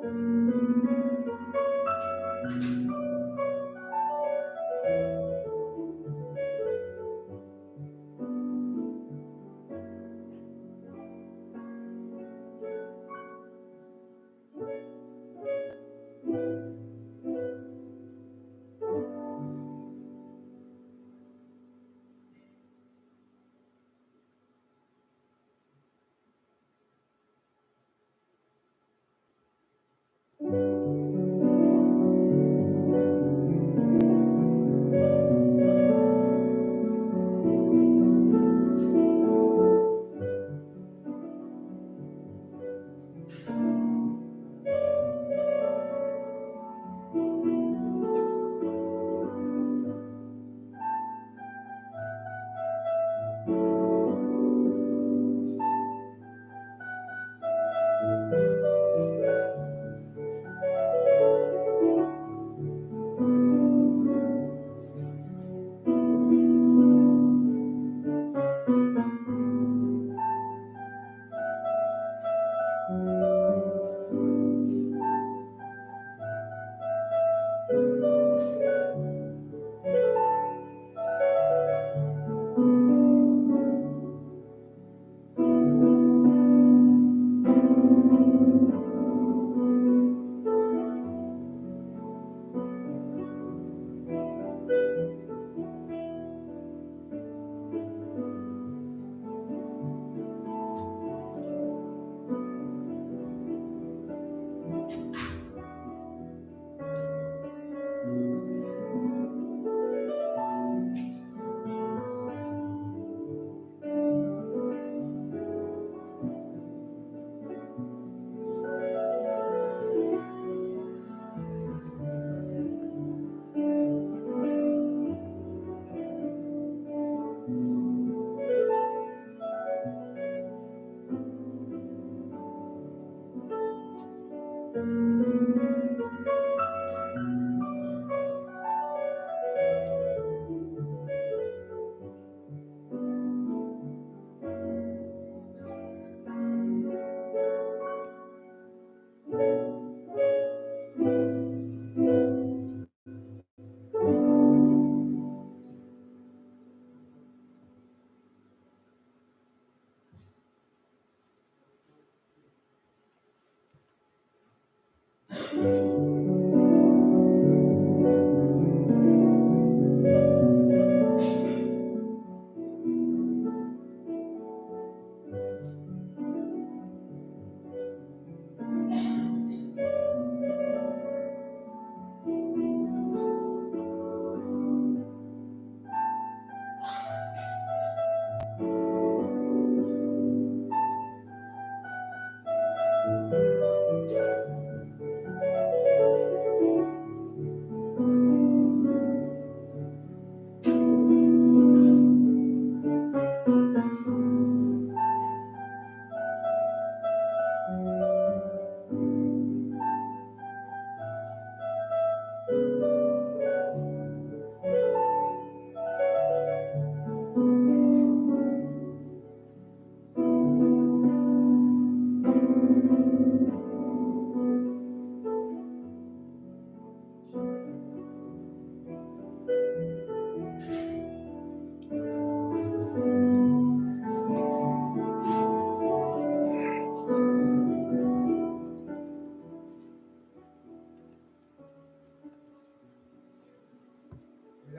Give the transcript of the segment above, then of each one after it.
Good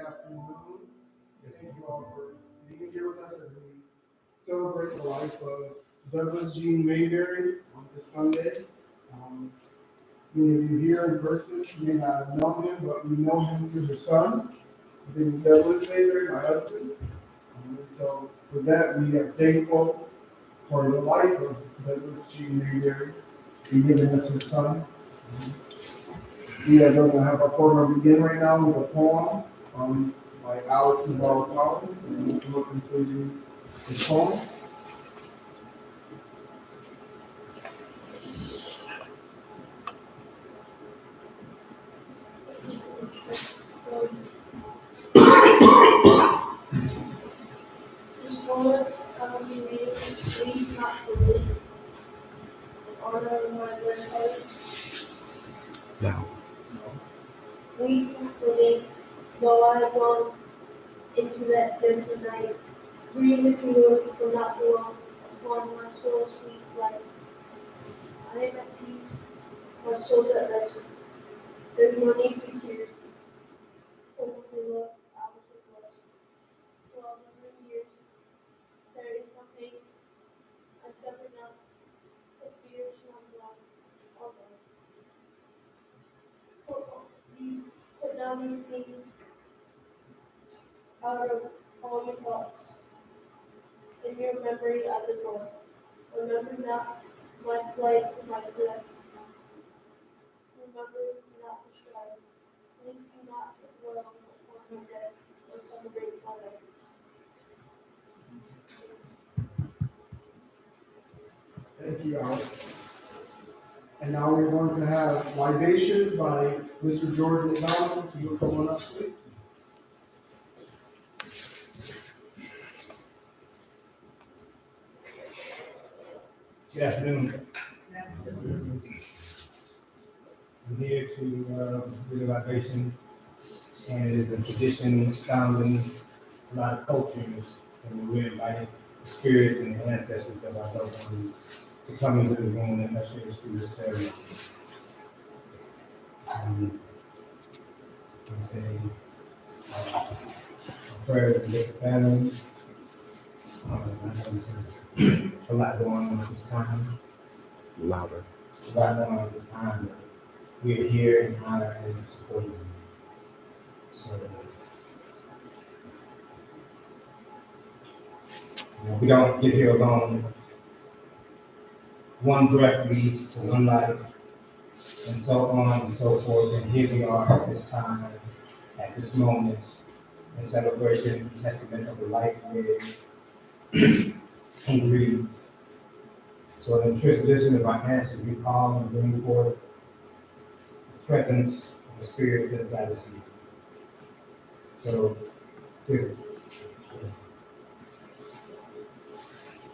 afternoon. Thank you all for being here with us as we celebrate the life of Douglas Jean Mayberry on this Sunday. Um, Many of you here in person may not have known him, but we know him through his son, Douglas Mayberry, my husband. And so for that, we are thankful for the life of Douglas Jean Mayberry and giving us his son. We are going to have our program begin right now with a poem by Alex Navarro Powell, and we'll come up and please read his poem. This poem be made, please not to live in honor of my grandparents. No. Weep for me, though I have gone into that gentle night. Grieve if you will, but not for long, upon my soul's sweet flight. I am at peace, my soul's at rest. There's no need for tears. Perfectly love, I was so blessed. For all these many years, there is no pain. I suffer not, but fear is not gone. All gone. Put down these things out of all your thoughts. In your memory I live on. Remember not my flight from my breath. Remember not the strife. Please do not dwell upon my death, but celebrate my life. Thank you, Alex. And now we're going to have libations by Mr. George McDonald. If you will come on up, please. Good afternoon. I'm here to do a libation, and it is a tradition found in a lot of cultures, and we're inviting the spirits and the ancestors of our loved ones to come into the room and usher us through this ceremony. And say prayers with the family. I know this is a lot going on at this time. Louder. It's a lot going on at this time, but we're here in honor and support you. So, we don't get here alone. One breath leads to one life, and so on and so forth. And here we are at this time, at this moment, in celebration and testament of the life lived and grieved. So in the tradition of our ancestors, we call and bring forth the presence of the spirits as God is here. So, good.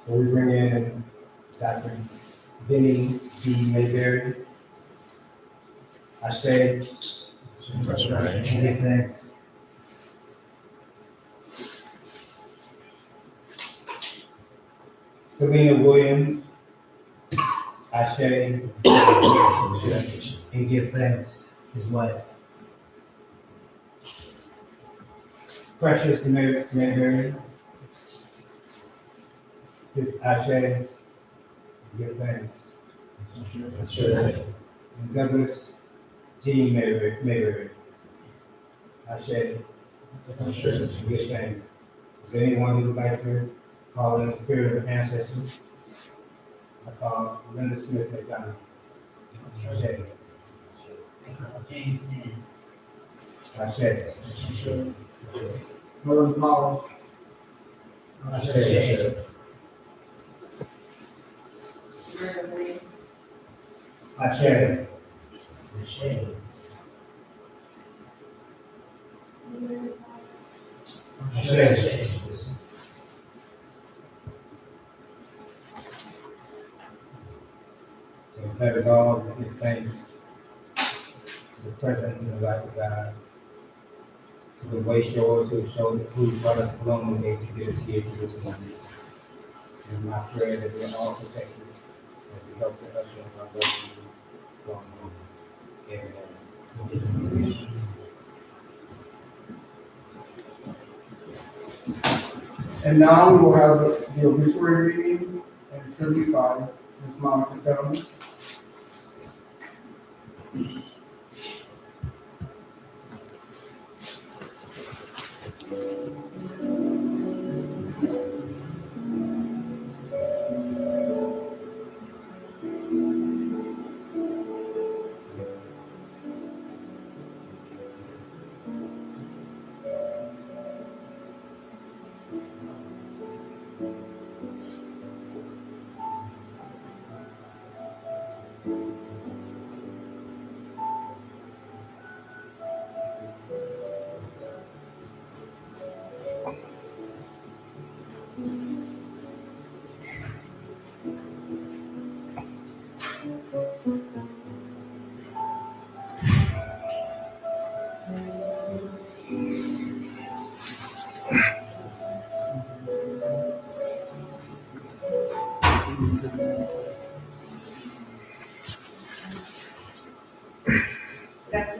So we bring in Dr. Benny B. Mayberry. I say, That's right. and give thanks. Selena Williams. Ashe, and give thanks, his wife. Precious Mayberry. Ashe, and give thanks. And Douglas G. Mayberry. Ashe, and give thanks. Is there anyone who would like to call in the spirit of ancestors? I call Linda Smith McDonald. Ashe. James Ashe. Helen Powell. Ashe. Ashe. Ashe. So that is all. We give thanks to the presence and the life of God, to the way showers who brought us along the way to get us here to this moment. And my prayer that we're all protected as we help to usher our loved ones going home. Amen. And now we will have the obituary reading and tribute by Ms. Monica Settlements.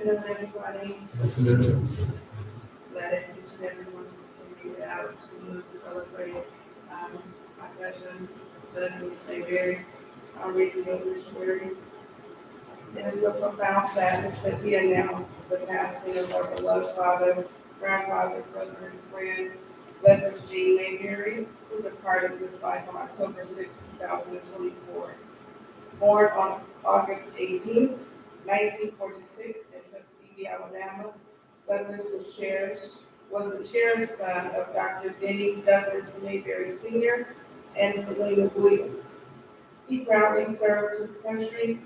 afternoon, everybody. Glad that each and everyone can make it out to celebrate my cousin, Douglas Mayberry, our reading the obituary. It is with profound sadness that we announce the passing of our beloved father, grandfather, brother, and friend, Douglas G. Mayberry, who departed this life on October 6, 2024. Born on August 18, 1946, in Tuskegee, Alabama, Douglas was the cherished son of Dr. Benny Douglas Mayberry Sr. and Selena Williams. He proudly served his country,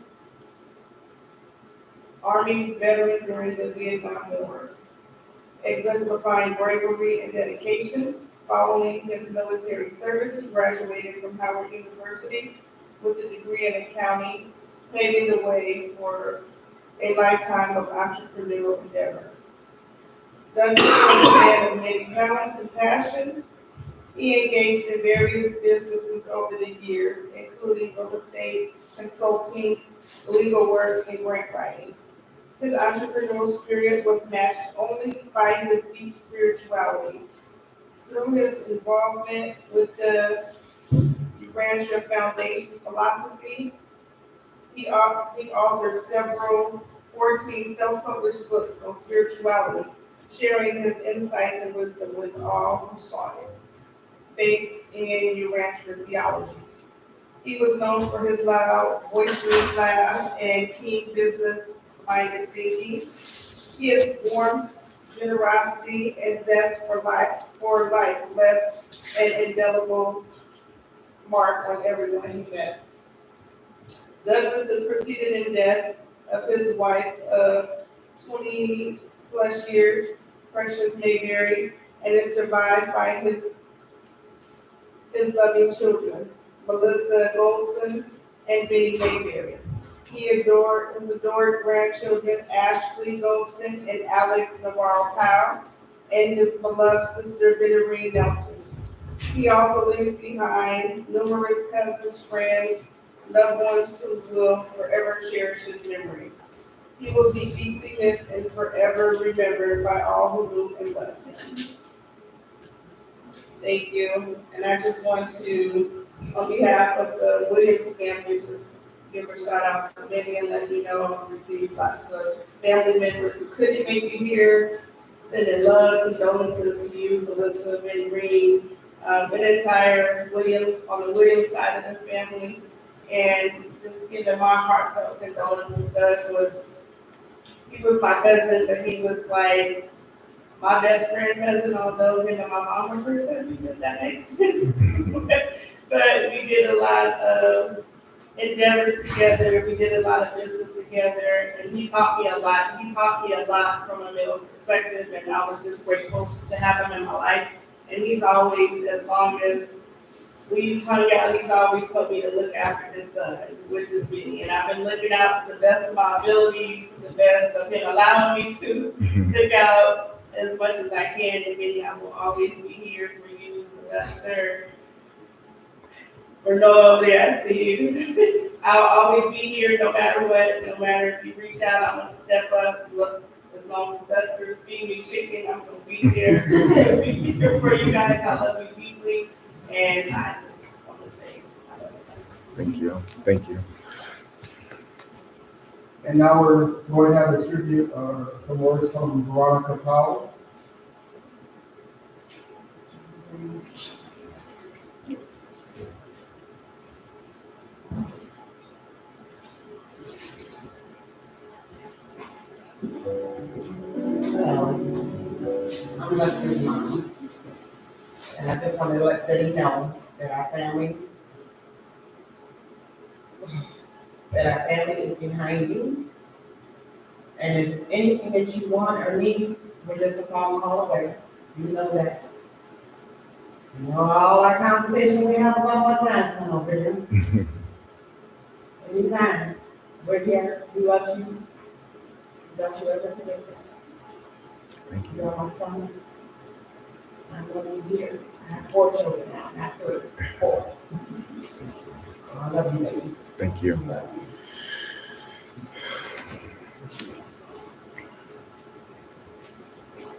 Army veteran during the Vietnam War, exemplifying bravery and dedication. Following his military service, he graduated from Howard University with a degree in accounting, paving the way for a lifetime of entrepreneurial endeavors. Douglas was a man of many talents and passions. He engaged in various businesses over the years, including real estate, consulting, legal work, and grant writing. His entrepreneurial spirit was matched only by his deep spirituality. Through his involvement with the Urantia Foundation philosophy, he authored 14 self-published books on spirituality, sharing his insights and wisdom with all who sought it, based in Urantia theology. He was known for his loud, boisterous laugh and keen business-minded thinking. He has warmth, generosity, and zest for life left an indelible mark on everyone he met. Douglas is preceded in death of his wife of 20 plus years, Precious Mayberry, and is survived by his loving children, Melissa Goldson and Benny Mayberry. His adored grandchildren, Ashley Goldson and Alex Navarro Powell, and his beloved sister, Bitterine Nelson. He also leaves behind numerous cousins, friends, loved ones who will forever cherish his memory. He will be deeply missed and forever remembered by all who knew and loved him. Thank you. And I just want to, on behalf of the Williams family, just give a shout out to Benny and let you know I've received lots of family members who couldn't make it here, sending love and condolences to you, Melissa, Benny Green, the entire Williams, on the Williams side of the family, and just giving my heartfelt condolences. He was my cousin, but he was like my best friend cousin, although him and my mom were first cousins, if that makes sense. But we did a lot of endeavors together. We did a lot of business together, and he taught me a lot. He taught me a lot from a male perspective, and I was just grateful to have him in my life. And he's always, as long as we've hung out, he's always told me to look after his son, which is me. And I've been looking out to the best of my ability, to the best of him allowing me to look out as much as I can. And Benny, I will always be here for you, for Esther, for nobody. I see you. I'll always be here no matter what, no matter if you reach out, I'm gonna step up. Look, as long as Esther is feeding me chicken, I'm gonna be there. Be here for you guys. I love you deeply. And I just want to say, I love you. Thank you. Thank you. And now we're going to have a tribute, some words from Veronica Powell. I'm Lester's mom, and I just want to let Betty know that our family is behind you. And if anything that you want or need, we're just a phone call away. You know that. You know all our conversation we have about my grandson over here. Anytime, we're here. We love you. Don't you ever forget this. Thank you. You're my son. I'm going to be here. I have 4 children now, not 3, 4. I love you, baby. Thank you. I love you.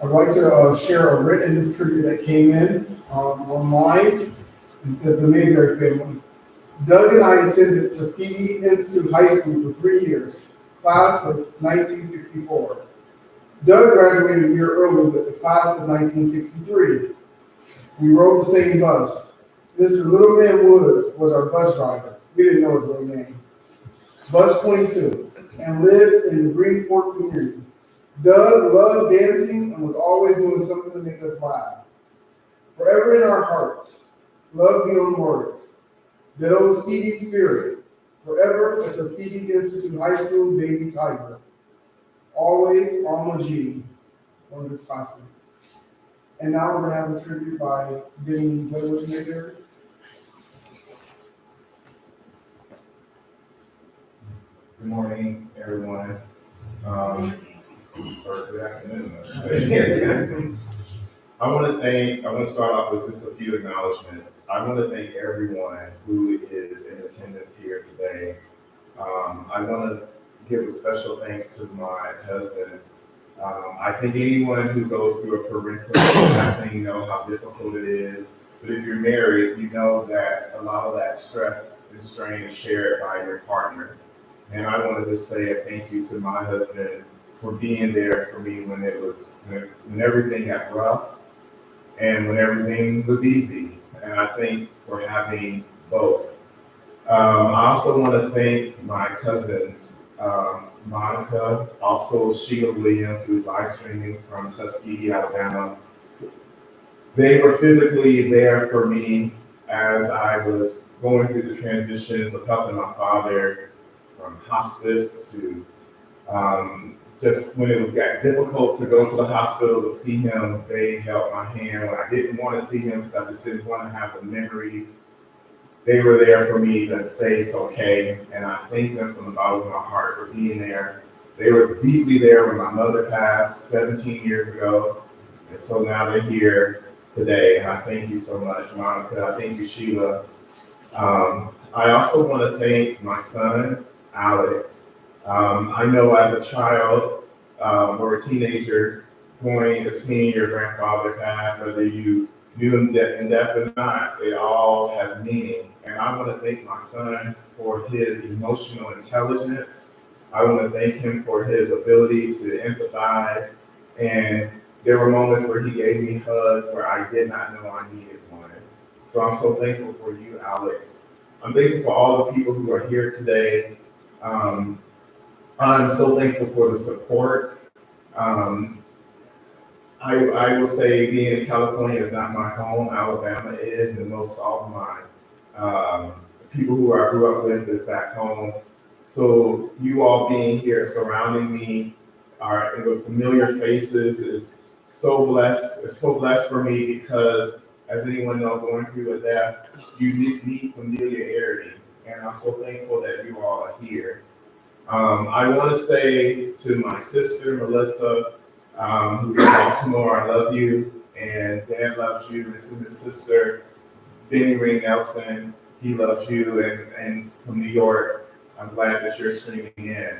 I'd like to share a written tribute that came in online. It says, the Mayberry family. Doug and I attended Tuskegee Institute High School for 3 years, class of 1964. Doug graduated a year early with the class of 1963. We rode the same bus. Mr. Littleman Woods was our bus driver. We didn't know his real name. Bus 22, and lived in the Green Fork community. Doug loved dancing and was always doing something to make us laugh. Forever in our hearts, love beyond words. That old Tuskegee spirit, forever a Tuskegee Institute High School baby tiger. Always Alma G, one of his classmates. And now we're going to have a tribute by Benny Douglas Mayberry. Good morning, everyone. Or good afternoon. I want to start off with just a few acknowledgments. I want to thank everyone who is in attendance here today. I want to give a special thanks to my husband. I think anyone who goes through a parental passing know how difficult it is. But if you're married, you know that a lot of that stress and strain is shared by your partner. And I wanted to say a thank you to my husband for being there for me when everything got rough and when everything was easy. And I think for having both. I also want to thank my cousins, Monica, also Sheila Williams, who's live streaming from Tuskegee, Alabama. They were physically there for me as I was going through the transitions of helping my father from hospice to just when it got difficult to go to the hospital to see him. They held my hand when I didn't want to see him because I just didn't want to have the memories. They were there for me to say it's okay, and I thank them from the bottom of my heart for being there. They were deeply there when my mother passed 17 years ago, and so now they're here today, and I thank you so much, Monica. I thank you, Sheila. I also want to thank my son, Alex. I know as a child or a teenager, going and seeing your grandfather pass, whether you knew him in depth or not, it all has meaning. And I want to thank my son for his emotional intelligence. I want to thank him for his ability to empathize. And there were moments where he gave me hugs where I did not know I needed one. So I'm so thankful for you, Alex. I'm thankful for all the people who are here today. I'm so thankful for the support. I will say being in California is not my home. Alabama is, and most all of my people who I grew up with is back home. So you all being here surrounding me are with familiar faces is so blessed. It's so blessed for me because, as anyone knows, going through a death, you just need familiarity. And I'm so thankful that you all are here. I want to say to my sister, Melissa, who's in Baltimore, I love you, and Dan loves you, and to his sister, Benny Ray Nelson, he loves you, and from New York, I'm glad that you're streaming in.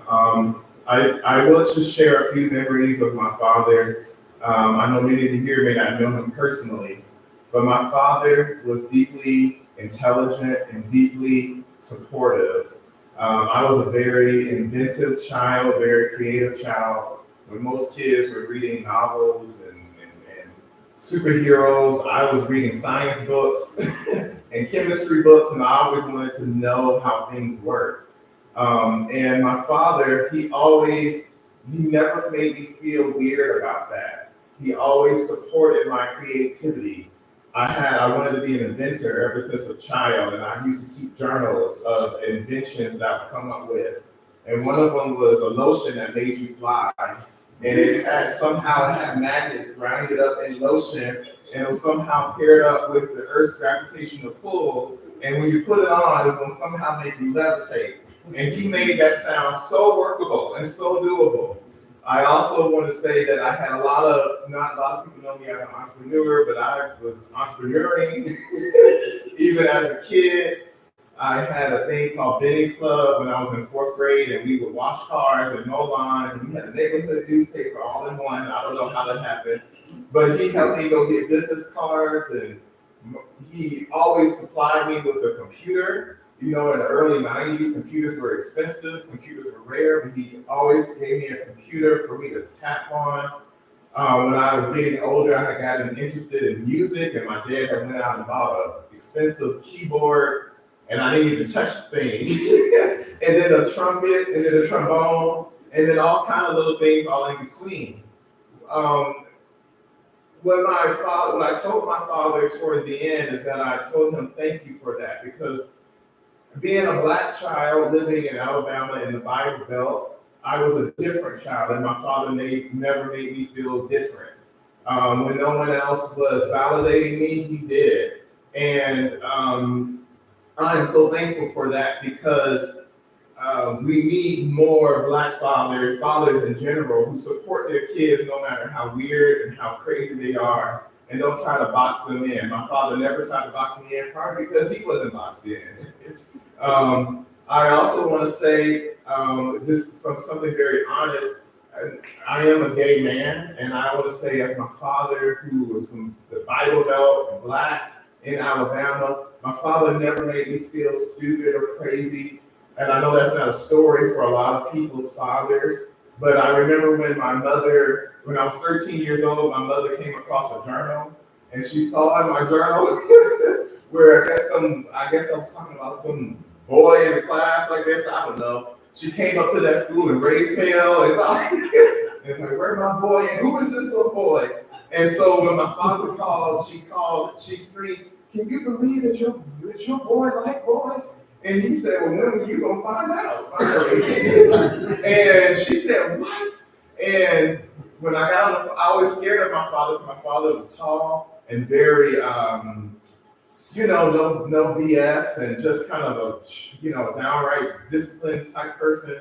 I will just share a few memories of my father. I know many of you here may not know him personally, but my father was deeply intelligent and deeply supportive. I was a very inventive child, very creative child. When most kids were reading novels and superheroes, I was reading science books and chemistry books, and I always wanted to know how things work. And my father, he never made me feel weird about that. He always supported my creativity. I wanted to be an inventor ever since a child, and I used to keep journals of inventions that I would come up with. And one of them was a lotion that made you fly. And it had magnets grounded up in lotion, and it was somehow paired up with the Earth's gravitational pull. And when you put it on, it was going to somehow make you levitate. And he made that sound so workable and so doable. I also want to say that I had not a lot of people know me as an entrepreneur, but I was entrepreneuring even as a kid. I had a thing called Benny's Club when I was in 4th grade, and we would wash cars and mow lawns, and we had a neighborhood newspaper all all in one. I don't know how that happened, but he helped me go get business cards, and he always supplied me with a computer. You know, in the early 90s, computers were expensive, computers were rare, but he always gave me a computer for me to tap on. When I was getting older, I had gotten interested in music, and my dad had went out and bought an expensive keyboard, and I didn't even touch the thing. And then a trumpet, and then a trombone, and then all kind of little things all in between. When I told my father towards the end is that I told him thank you for that, because being a black child living in Alabama in the Bible Belt, I was a different child, and my father never made me feel different. When no one else was validating me, he did. And I am so thankful for that, because we need more black fathers in general, who support their kids no matter how weird and how crazy they are, and don't try to box them in. My father never tried to box me in, probably because he wasn't boxed in. I also want to say, this from something very honest, I am a gay man, and I want to say, as my father, who was from the Bible Belt, black in Alabama, my father never made me feel stupid or crazy. And I know that's not a story for a lot of people's fathers, but I remember when I was 13 years old, my mother came across a journal, and she saw in my journal where I guess I was talking about some boy in the class, I don't know. She came up to that school and raised hell, and and like, where's my boy? And who is this little boy? And so when my father called, she screamed, "Can you believe that your boy like boys?" And he said, "Well, when are you gonna find out?" And she said, "What?" And when I got on I was scared of my father, because my father was tall and very, no BS, and just kind of a, downright disciplined type person.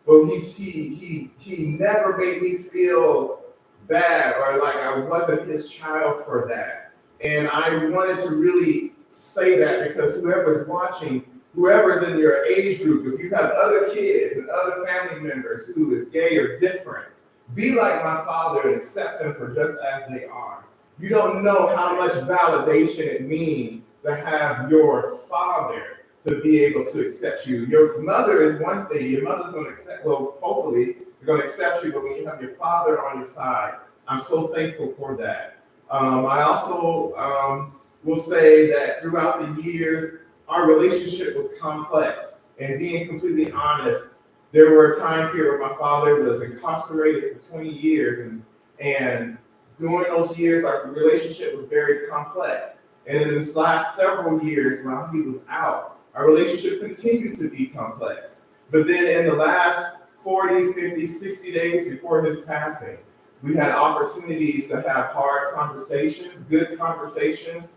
But he never made me feel bad or like I wasn't his child for that. And I wanted to really say that, because whoever's watching, whoever's in your age group, if you have other kids and other family members who is gay or different, be like my father and accept them for just as they are. You don't know how much validation it means to have your father to be able to accept you. Your mother is one thing. Your mother's going to accept, well, hopefully, they're going to accept you, but when you have your father on your side, I'm so thankful for that. I also will say that throughout the years, our relationship was complex. And being completely honest, there were a time period where my father was incarcerated for 20 years, and during those years, our relationship was very complex. And in this last several years, while he was out, our relationship continued to be complex. But then in the last 40, 50, 60 days before his passing, we had opportunities to have hard conversations, good conversations.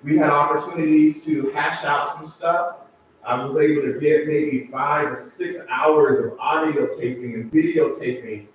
We had opportunities to hash out some stuff. I was able to get maybe 5 or 6 hours of audio taping and videotaping.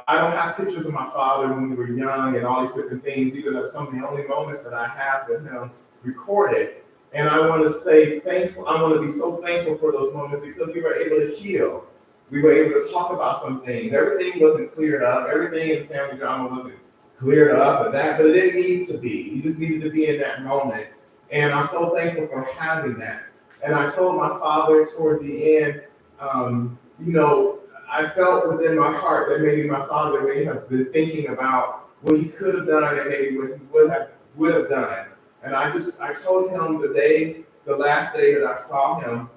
I don't have pictures of my father when we were young and all these different things, even though some of the only moments that I have with him recorded. And I want to say thankful. I want to be so thankful for those moments, because we were able to heal. We were able to talk about some things. Everything wasn't cleared up. Everything in family drama wasn't cleared up and that, but it didn't need to be. You just needed to be in that moment. And I'm so thankful for having that. And I told my father towards the end, I felt within my heart that maybe my father may have been thinking about what he could have done and maybe what he would have done. And I told him the last day that I saw him,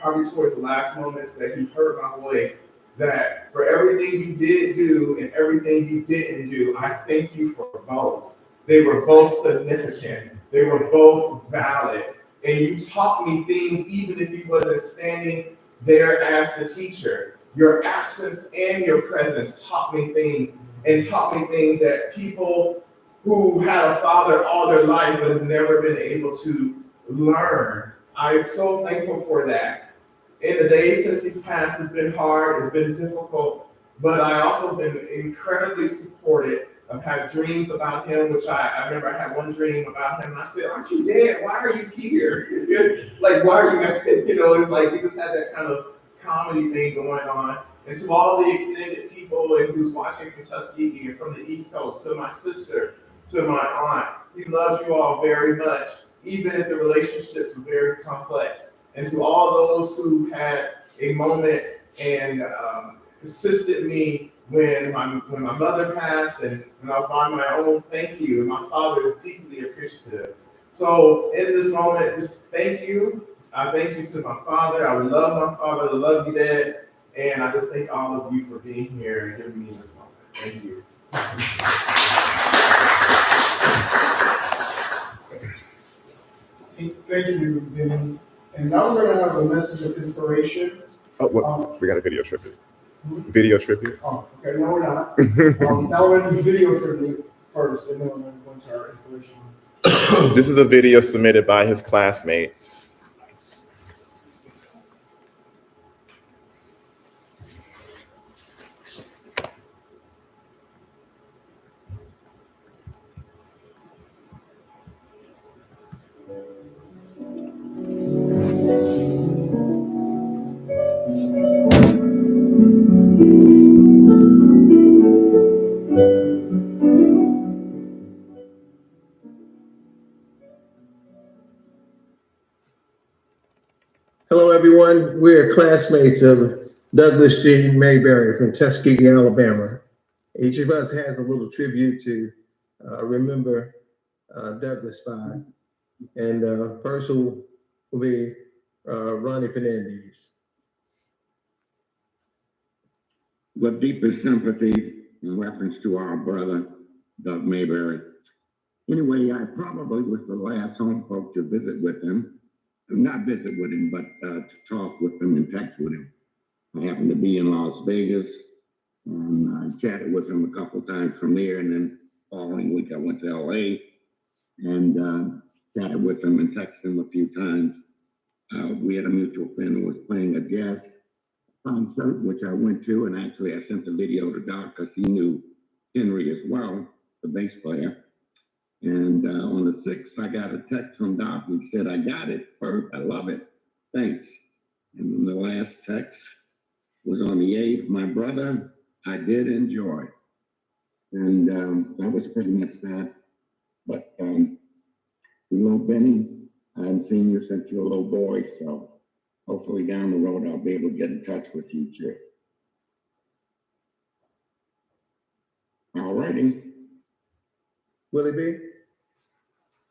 probably towards the last moments that he heard my voice, that for everything you did do and everything you didn't do, I thank you for both. They were both significant. They were both valid. And you taught me things even if you wasn't standing there as the teacher. Your absence and your presence taught me things, and taught me things that people who had a father all their life but have never been able to learn. I'm so thankful for that. In the days since he's passed, it's been hard, it's been difficult, but I also been incredibly supported. I've had dreams about him, which I remember I had one dream about him, and I said, "Aren't you dead? Why are you here?" Like, why are you guys, it's like we just had that kind of comedy thing going on. And to all the extended people and who's watching from Tuskegee and from the East Coast, to my sister, to my aunt, we love you all very much, even if the relationships are very complex. And to all those who had a moment and assisted me when my mother passed and when I was on my own, thank you. And my father is deeply appreciative. So in this moment, just thank you. I thank you to my father. I love my father. I love you, Dad. And I just thank all of you for being here and giving me this moment. Thank you. Thank you, Vinny. And now we're gonna have a message of inspiration. Oh, what? We got a video tribute. Video tribute. Oh, okay, no, we're not. Now we're gonna do video tribute first, and then we're gonna go into our inspiration. This is a video submitted by his classmates. Hello, everyone. We're classmates of Douglas Jean Mayberry from Tuskegee, Alabama. Each of us has a little tribute to remember Douglas by. And first will be Ronnie Fernandez. With deepest sympathy in reference to our brother, Doug Mayberry. Anyway, I probably was the last home folk to visit with him. Not visit with him, but to talk with him and text with him. I happened to be in Las Vegas, and I chatted with him a couple times from there, and then following week I went to LA and chatted with him and texted him a few times. We had a mutual friend who was playing a jazz concert, which I went to, and actually I sent the video to Doc because he knew Henry as well, the bass player. And on the 6th, I got a text from Doc and said, I got it, Bert, I love it, thanks. And then the last text was on the 8th, my brother, I did enjoy. And that was pretty much that. But little Benny, I haven't seen you since you were a little boy, so hopefully down the road, I'll be able to get in touch with you too. All righty. Willie B.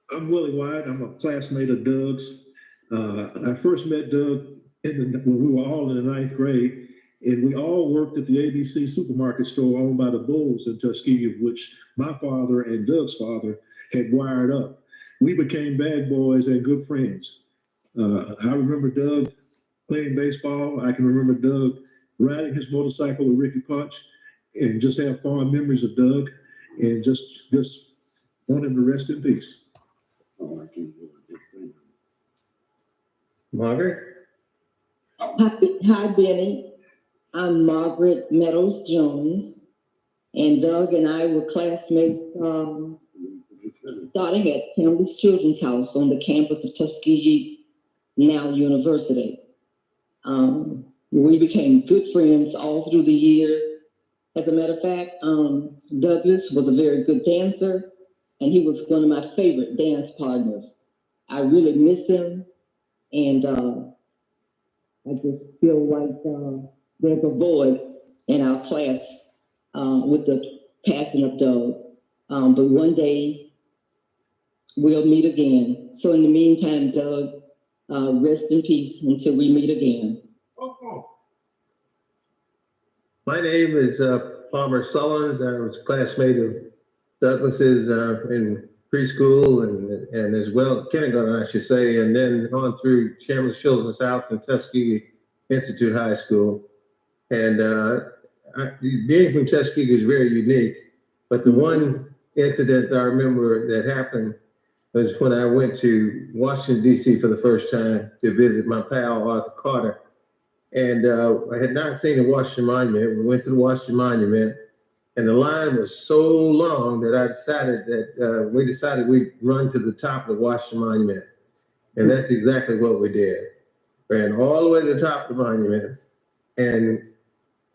I'm Willie White. I'm a classmate of Doug's. I first met Doug when we were all in the 9th grade, and we all worked at the ABC supermarket store owned by the Bulls in Tuskegee, which my father and Doug's father had wired up. We became bad boys and good friends. I remember Doug playing baseball. I can remember Doug riding his motorcycle with Ricky Punch, and just have fond memories of Doug, and just want him to rest in peace. Oh, I can't do it. Margaret? Hi, Benny. I'm Margaret Meadows Jones, and Doug and I were classmates starting at Cambridge Children's House on the campus of Tuskegee, now University. We became good friends all through the years. As a matter of fact, Douglas was a very good dancer, and he was one of my favorite dance partners. I really miss him, and I just feel like there's a void in our class with the passing of Doug. But one day we'll meet again. So in the meantime, Doug, rest in peace until we meet again. My name is Palmer Sullins. I was a classmate of Douglas's in preschool and as well, kindergarten, I should say, and then on through Cambridge Children's House and Tuskegee Institute High School. And being from Tuskegee is very unique, but the one incident I remember that happened was when I went to Washington, D.C. for the first time to visit my pal, Arthur Carter. And I had not seen the Washington Monument. We went to the Washington Monument, and the line was so long that I decided that we'd run to the top of the Washington Monument. And that's exactly what we did. Ran all the way to the top of the monument, and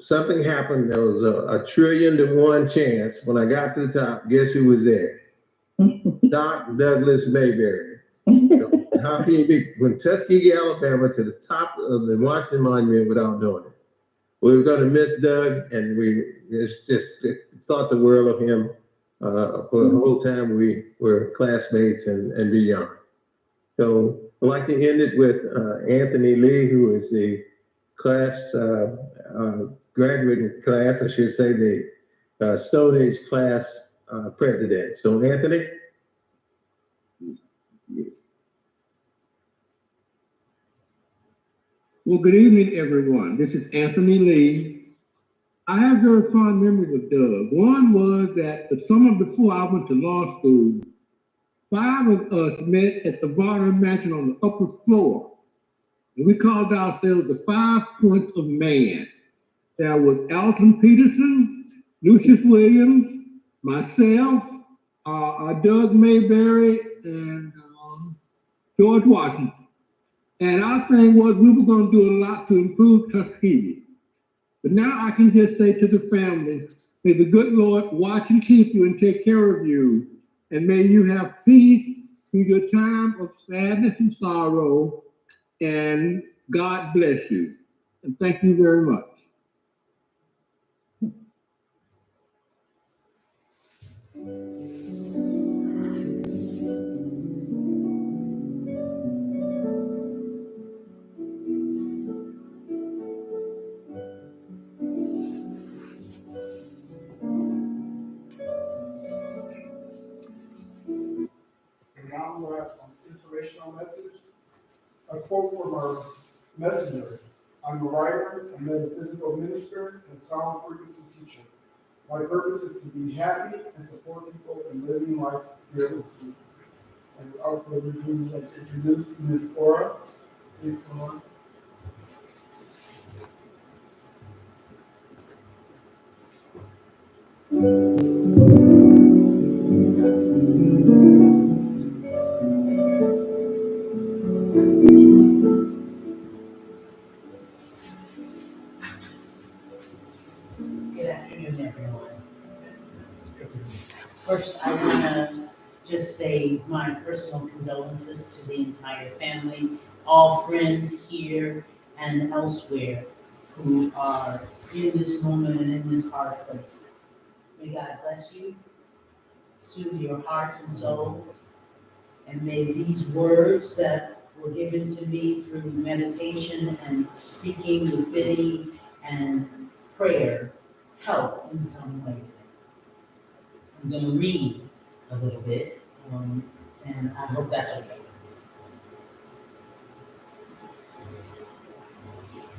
something happened. There was a trillion to one chance. When I got to the top, guess who was there? Doc Douglas Mayberry. How can you be from Tuskegee, Alabama, to the top of the Washington Monument without doing it? We were going to miss Doug, and we just thought the world of him for the whole time we were classmates and beyond. So I'd like to end it with Anthony Lee, who is the class graduating class, I should say, the Stone Age class president. So Anthony. Well, good evening, everyone. This is Anthony Lee. I have very fond memories of Doug. One was that the summer before I went to law school, 5 of us met at the Varner Mansion on the upper floor. And we called ourselves the 5 Points of Man. There was Alton Peterson, Lucius Williams, myself, Doug Mayberry, and George Washington. And our thing was we were going to do a lot to improve Tuskegee. But now I can just say to the family, may the good Lord watch and keep you and take care of you. And may you have peace through your time of sadness and sorrow. And God bless you. And thank you very much. And now we'll have an inspirational message, a quote from our messenger. I'm a writer, a metaphysical minister, and sound frequency teacher. My purpose is to be happy and support people in living life fearlessly. And without further ado, I'd like to introduce Ms. Cora. Please come on. Good afternoon, everyone. First, I want to just say my personal condolences to the entire family, all friends here and elsewhere who are in this moment and in this hard place. May God bless you, soothe your hearts and souls, and may these words that were given to me through meditation and speaking with Biddy and prayer help in some way. I'm going to read a little bit, and I hope that's okay.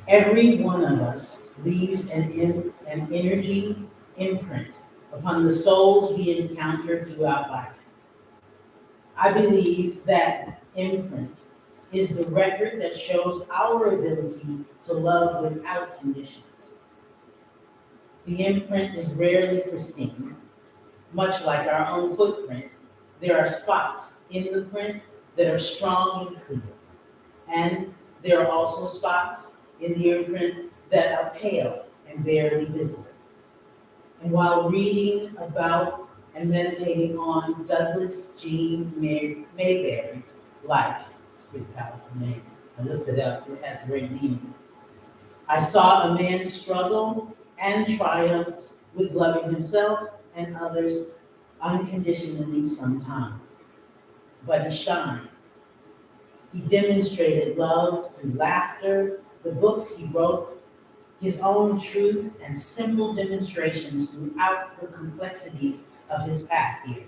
Every one of us leaves an energy imprint upon the souls we encounter throughout life. I believe that imprint is the record that shows our ability to love without conditions. The imprint is rarely pristine. Much like our own footprint, there are spots in the print that are strong and clear. And there are also spots in the imprint that are pale and barely visible. And while reading about and meditating on Douglas Jean Mayberry's life, it's a pretty powerful name. I looked it up, it has great meaning. I saw a man struggle and triumphs with loving himself and others unconditionally sometimes. But he shined. He demonstrated love through laughter, the books he wrote, his own truth, and simple demonstrations throughout the complexities of his path here.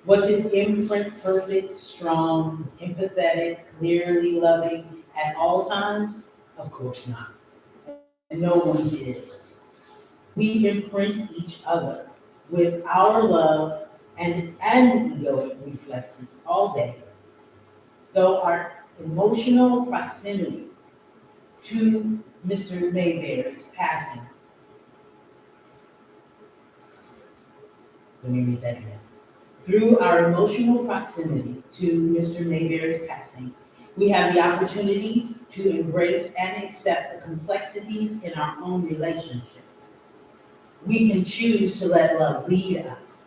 Was his imprint perfect, strong, empathetic, clearly loving at all times? Of course not. And no one's is. We imprint each other with our love and egoic reflexes all day. Though our emotional proximity to Mr. Mayberry's passing, let me read that again. Through our emotional proximity to Mr. Mayberry's passing, We have the opportunity to embrace and accept the complexities in our own relationships. We can choose to let love lead us,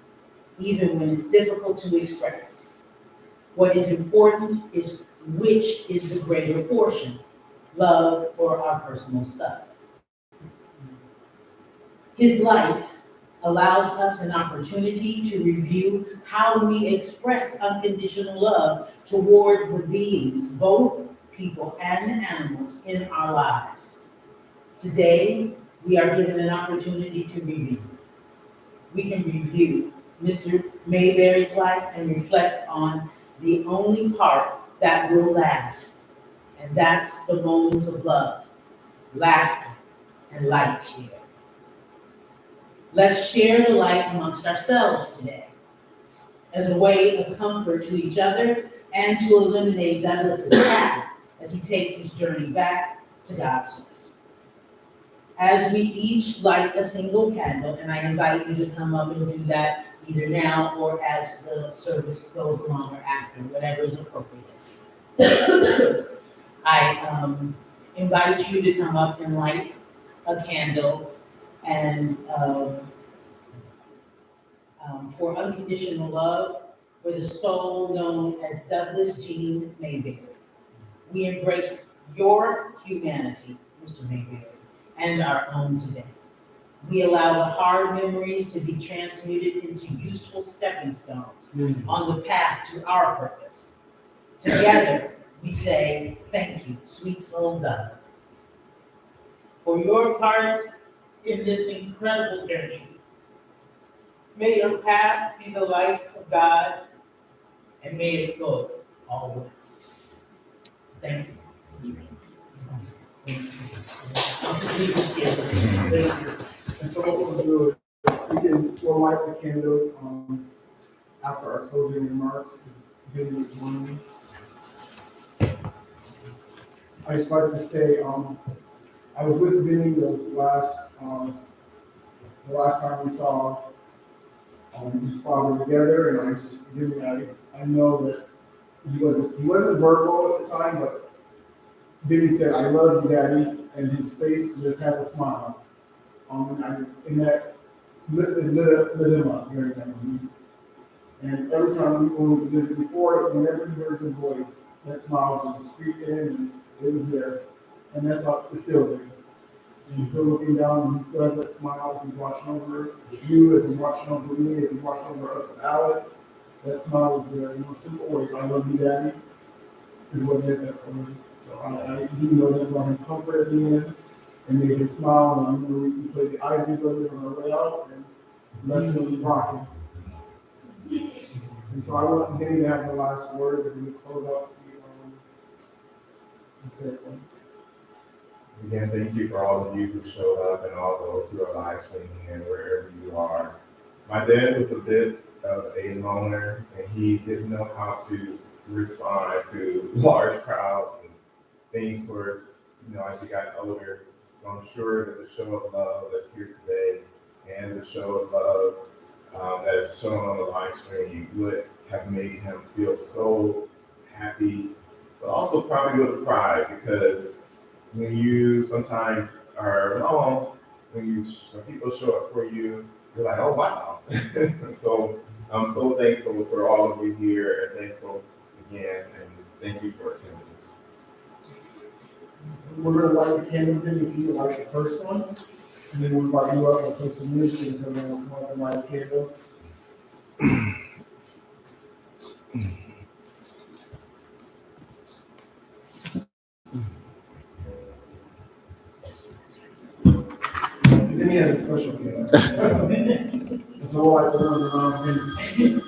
even when it's difficult to express. What is important is which is the greater portion, love or our personal stuff. His life allows us an opportunity to review how we express unconditional love towards the beings, both people and animals, in our lives. Today, we are given an opportunity to review. We can review Mr. Mayberry's life and reflect on the only part that will last, and that's the moments of love, laughter, and light share. Let's share the light amongst ourselves today as a way of comfort to each other and to eliminate Douglas's path as he takes his journey back to God's source. As we each light a single candle, and I invite you to come up and do that either now or as the service goes along or after, whatever is appropriate. I invite you to come up and light a candle and for unconditional love for the soul known as Douglas Jean Mayberry. We embrace your humanity, Mr. Mayberry, and our own today. We allow the hard memories to be transmuted into useful stepping stones on the path to our purpose. Together, we say, thank you, sweet soul Douglas, for your part in this incredible journey. May your path be the light of God, and may it go always. Thank you. I'll just leave this here. Thank you. And so what we'll do is we'll light the candles after our closing remarks. Billy will join me. I just like to say I was with Benny the last time we saw his father together, and I know that he wasn't verbal at the time, but Benny said, "I love you, Daddy," and his face just had a smile. And that lit him up hearing that from me. And every time we visit before, whenever he heard your voice, that smile just creeped in, and it was there. And that's all, it's still there. And he's still looking down, and he still has that smile as he's watching over you, as he's watching over me, as he's watching over us with Alex. That smile is there. Simple words, "I love you, Daddy," is what did that for me. So I do know that brought him comfort at the end and made him smile. And I remember we played the Isley Brothers on our way out and left him rocking. And so I want Benny to have the last words as we close out the ceremony. Again, thank you for all of you who showed up and all those who are live streaming in wherever you are. My dad was a bit of a loner, and he didn't know how to respond to large crowds and things towards, as he got older. So I'm sure that the show of love that's here today and the show of love that is shown on the live stream would have made him feel so happy, but also probably a little pride, because when you sometimes are alone, when people show up for you, you're like, oh wow. So I'm so thankful for all of you here, and thankful again, and thank you for attending. We're going to light the candle, Benny, if you would like the first one, and then we'll invite you up and play some music and come up and light the candle. Then he has a special feeling. And so we'll like to run around him.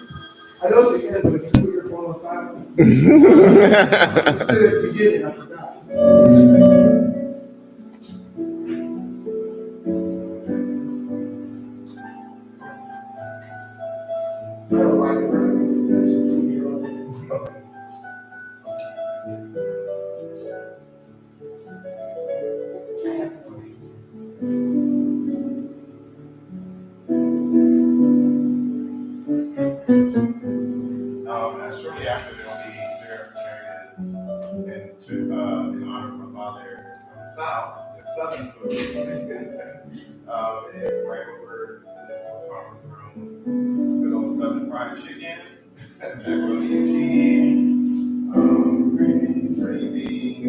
I know she can, but if you put your phone on silent, I said at the beginning, I forgot. I have a lot of Shortly after there is Southern food. And right over in this conference room, good old Southern fried chicken, macaroni and cheese, green beans,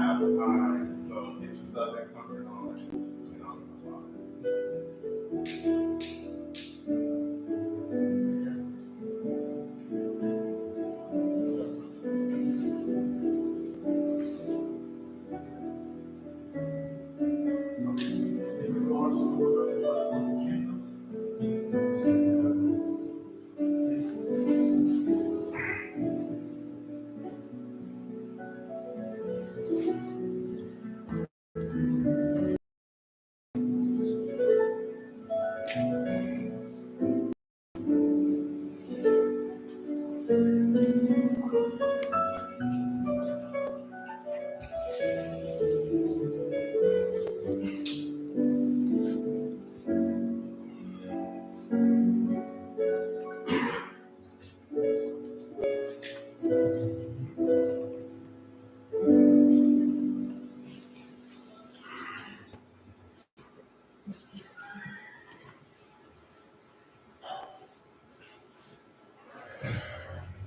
apple pie. So get your Southern comfort on. And on the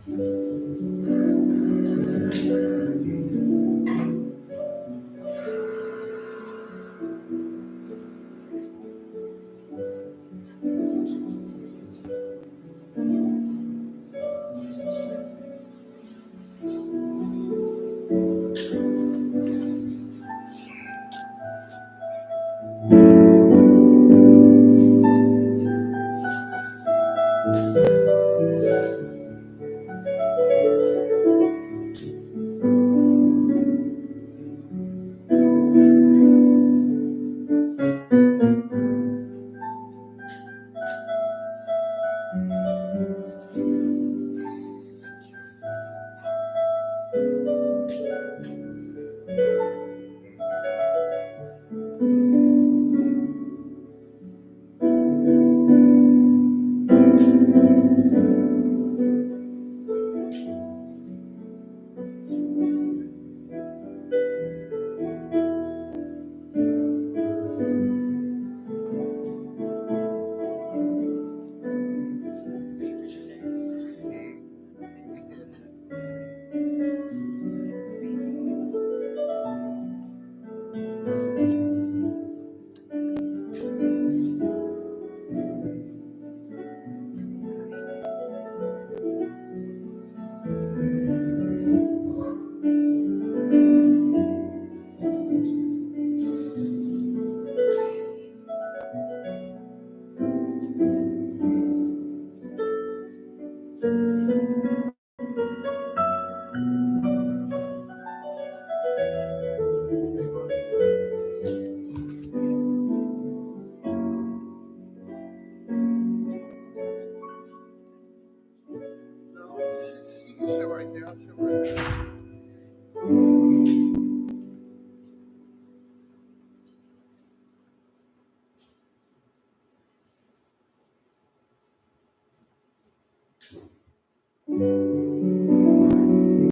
father.